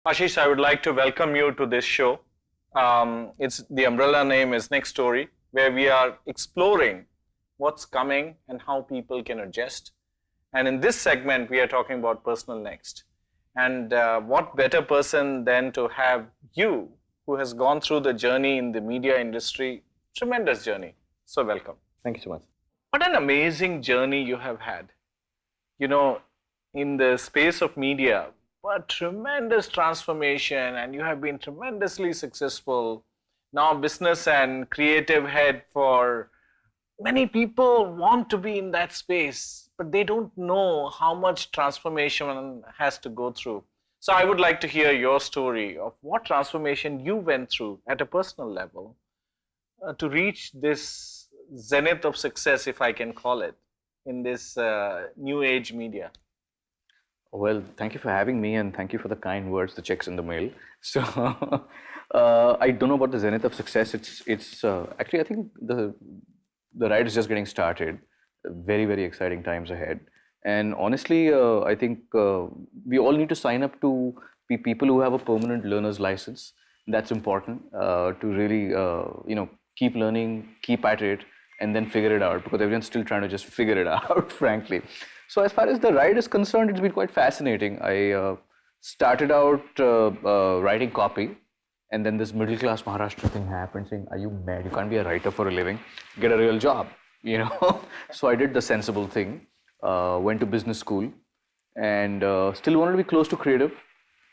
Ashish, I would like to welcome you to this show. It's the umbrella name is Next Story, where we are exploring what's coming and how people can adjust. And in this segment, we are talking about personal next. And what better person than to have you, who has gone through the journey in the media industry, tremendous journey. So welcome. Thank you so much. What an amazing journey you have had. You know, in the space of media, but tremendous transformation, and you have been tremendously successful. Now, business and creative head for many people want to be in that space, but they don't know how much transformation one has to go through. So, I would like to hear your story of what transformation you went through at a personal level to reach this zenith of success, if I can call it, in this new age media. Well, thank you for having me and thank you for the kind words, the checks in the mail. So, I don't know about the zenith of success. It's actually I think the ride is just getting started. Very exciting times ahead. And honestly, I think we all need to sign up to be people who have a permanent learner's license. That's important to really keep learning, keep at it, and then figure it out because everyone's still trying to just figure it out, frankly. So as far as the ride is concerned, it's been quite fascinating. I started out writing copy, and then this middle class Maharashtra thing happened, saying, "Are you mad? You can't be a writer for a living. Get a real job." You know. So I did the sensible thing. Went to business school, and still wanted to be close to creative.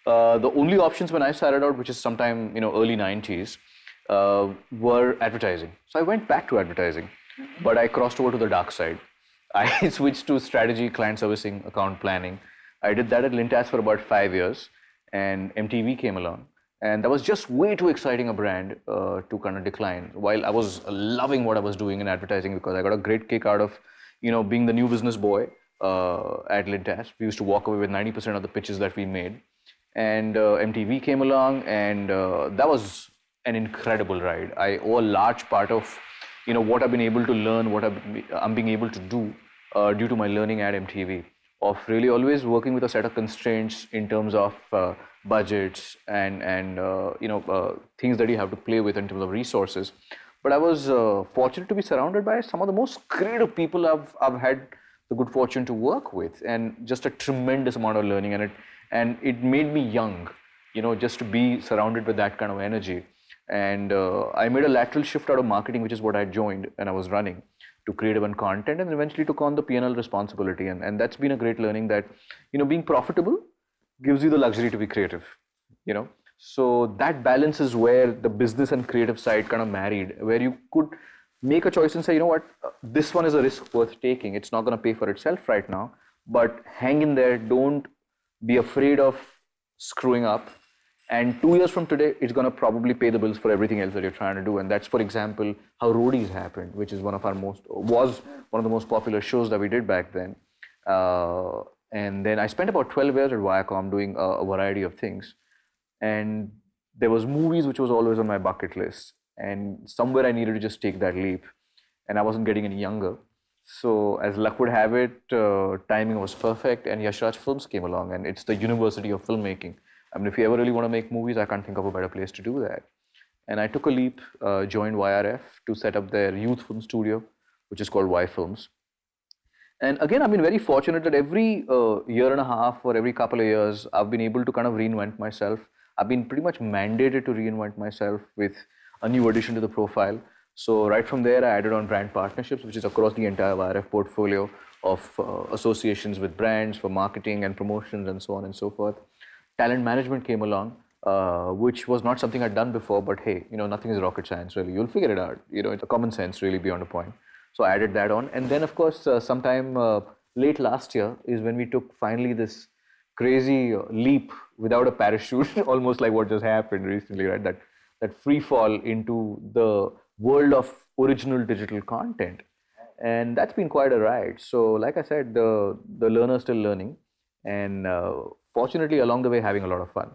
The only options when I started out, which is sometime early 90s, were advertising. So I went back to advertising, but I crossed over to the dark side. I switched to strategy, client servicing, account planning. I did that at Lintas for about 5 years, and MTV came along. And that was just way too exciting a brand to kind of decline. While I was loving what I was doing in advertising because I got a great kick out of, being the new business boy at Lintas. We used to walk away with 90% of the pitches that we made. And MTV came along, and that was an incredible ride. I owe a large part of, what I've been able to learn, what I'm being able to do due to my learning at MTV, of really always working with a set of constraints in terms of budgets and things that you have to play with in terms of resources. But I was fortunate to be surrounded by some of the most creative people I've had the good fortune to work with, and just a tremendous amount of learning, and it made me young, just to be surrounded with that kind of energy. And I made a lateral shift out of marketing, which is what I joined and I was running, to creative and content, and eventually took on the P&L responsibility. And that's been a great learning that, being profitable gives you the luxury to be creative, So that balance is where the business and creative side kind of married, where you could make a choice and say, this one is a risk worth taking. It's not going to pay for itself right now, but hang in there. Don't be afraid of screwing up. And 2 years from today, it's going to probably pay the bills for everything else that you're trying to do. And that's, for example, how Roadies happened, which is was one of the most popular shows that we did back then. And then I spent about 12 years at Viacom doing a variety of things. And there was movies, which was always on my bucket list. And somewhere I needed to just take that leap. And I wasn't getting any younger. So as luck would have it, timing was perfect. And Yash Films came along. And it's the University of Filmmaking. I mean, if you ever really want to make movies, I can't think of a better place to do that. And I took a leap, joined YRF to set up their youth film studio, which is called Y Films. And again, I've been very fortunate that every year and a half or every couple of years, I've been able to kind of reinvent myself. I've been pretty much mandated to reinvent myself with a new addition to the profile. So right from there, I added on brand partnerships, which is across the entire YRF portfolio of associations with brands for marketing and promotions and so on and so forth. Talent management came along, which was not something I'd done before, but hey, nothing is rocket science really. You'll figure it out. It's a common sense really beyond a point. So I added that on. And then of course, sometime late last year is when we took finally this crazy leap without a parachute, almost like what just happened recently, right? That free fall into the world of original digital content. And that's been quite a ride. So like I said, the learner's still learning, and fortunately along the way having a lot of fun.